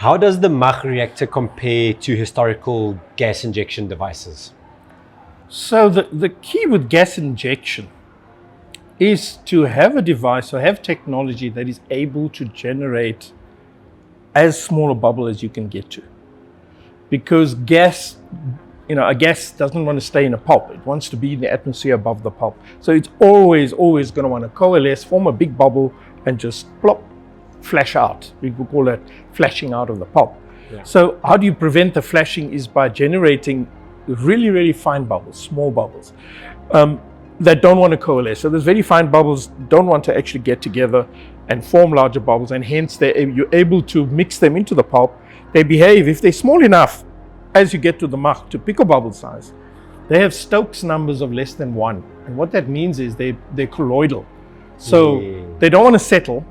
How does the MACH reactor compare to historical gas injection devices? So the key with gas injection is to have a device or have technology that is able to generate as small a bubble as you can get to. Because gas, a gas doesn't want to stay in a pulp. It wants to be in the atmosphere above the pulp. So it's always going to want to coalesce, form a big bubble, and just plop, flash out. We could call that flashing out of the pulp. Yeah. So how do you prevent the flashing is by generating really, really fine bubbles, small bubbles, that don't want to coalesce. So those very fine bubbles don't want to actually get together and form larger bubbles, and hence you're able to mix them into the pulp. They behave, if they're small enough, as you get to the MACH, to picobubble size, they have Stokes numbers of less than 1. And what that means is they're colloidal. So they don't want to settle.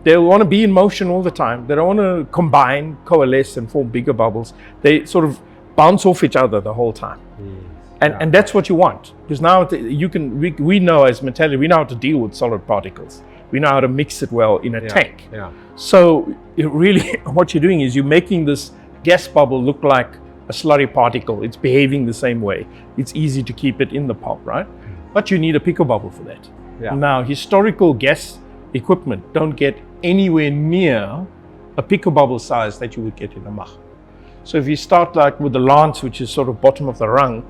They want to be in motion all the time. They don't want to combine, coalesce, and form bigger bubbles. They sort of bounce off each other the whole time. And that's what you want. Because now we know as metallurgy, we know how to deal with solid particles. We know how to mix it well in a tank. So what you're doing is you're making this gas bubble look like a slurry particle. It's behaving the same way. It's easy to keep it in the pulp, right? But you need a picobubble for that. Now, historical gas equipment don't get anywhere near a picobubble size that you would get in a MACH. So if you start like with the lance, which is sort of bottom of the rung,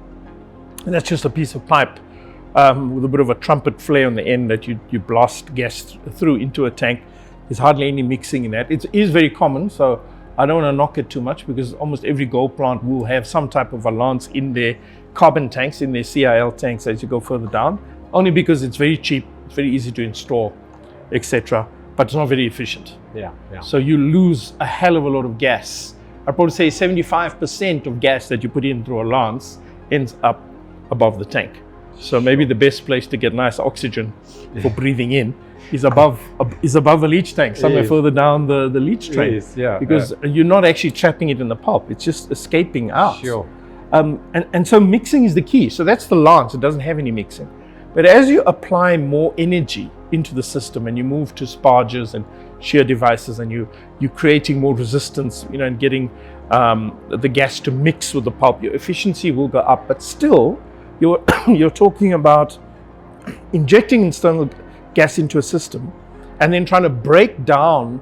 and that's just a piece of pipe with a bit of a trumpet flare on the end that you blast gas through into a tank. There's hardly any mixing in that. It is very common, so I don't want to knock it too much, because almost every gold plant will have some type of a lance in their carbon tanks, in their CIL tanks as you go further down, only because it's very cheap, it's very easy to install, etc. But it's not very efficient. So you lose a hell of a lot of gas. I'd probably say 75% of gas that you put in through a lance ends up above the tank. So maybe the best place to get nice oxygen for breathing in is above a leach tank, somewhere further down the leach train. Because you're not actually trapping it in the pulp, it's just escaping out. And so mixing is the key. So that's the lance, it doesn't have any mixing. But as you apply more energy into the system and you move to spargers and shear devices, and you're creating more resistance, and getting the gas to mix with the pulp, your efficiency will go up. But still, you're talking about injecting external gas into a system and then trying to break down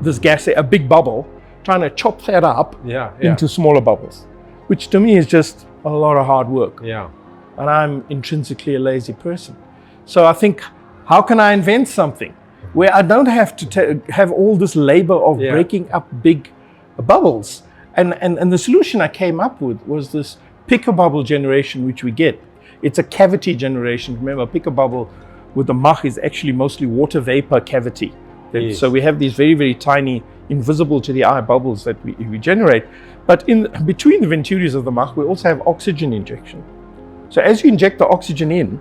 this gas, a big bubble, trying to chop that up into smaller bubbles, which to me is just a lot of hard work. And I'm intrinsically a lazy person. So I think, how can I invent something where I don't have to have all this labor of breaking up big bubbles? And the solution I came up with was this picobubble generation, which we get. It's a cavity generation. Remember, picobubble with the MACH is actually mostly water vapor cavity. So we have these very, very tiny, invisible to the eye bubbles that we generate. But in between the venturis of the MACH, we also have oxygen injection. So as you inject the oxygen in,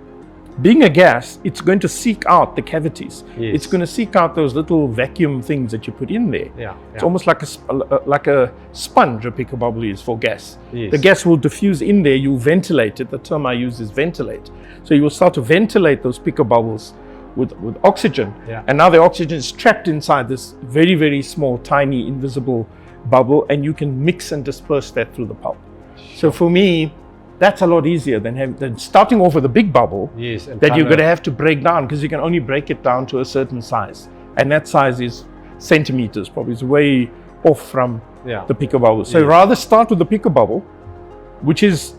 being a gas, it's going to seek out the cavities. It's going to seek out those little vacuum things that you put in there. It's almost like a sponge, a picobubble is for gas. The gas will diffuse in there, you ventilate it. The term I use is ventilate. So you will start to ventilate those picobubbles with oxygen. And now the oxygen is trapped inside this very, very small, tiny, invisible bubble, and you can mix and disperse that through the pulp. So for me, that's a lot easier than starting off with a big bubble that you're going to have to break down, because you can only break it down to a certain size. And that size is centimeters, probably. It's way off from the picobubble. So rather start with the picobubble, which is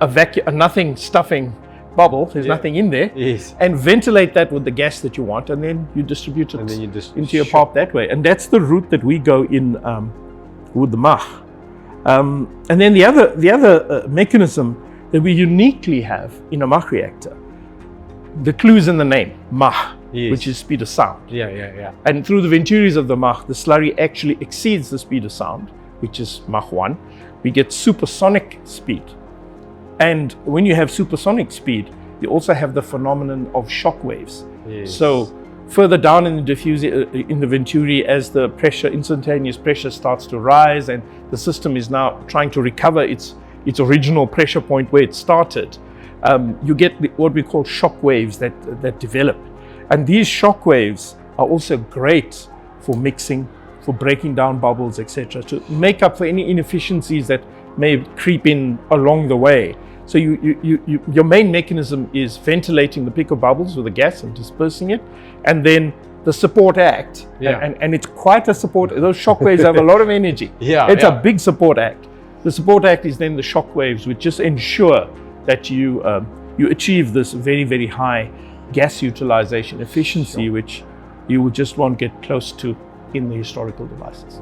a nothing stuffing bubble. There's nothing in there. And ventilate that with the gas that you want, and then you distribute it into your pulp that way. And that's the route that we go in with the MACH. And then the other mechanism that we uniquely have in a MACH reactor, the clue is in the name, MACH, which is speed of sound. And through the venturis of the MACH, the slurry actually exceeds the speed of sound, which is Mach 1. We get supersonic speed. And when you have supersonic speed, you also have the phenomenon of shockwaves. So further down in the diffuser, in the venturi, as the pressure, instantaneous pressure starts to rise, and the system is now trying to recover its original pressure point where it started, you get what we call shock waves that develop. And these shock waves are also great for mixing, for breaking down bubbles, etc., to make up for any inefficiencies that may creep in along the way. So your main mechanism is ventilating the peak of bubbles with the gas and dispersing it, and then the support act, and it's quite a support. Those shock waves have a lot of energy. It's a big support act. The support act is then the shock waves, which just ensure that you achieve this very, very high gas utilization efficiency, which you will just won't get close to in the historical devices.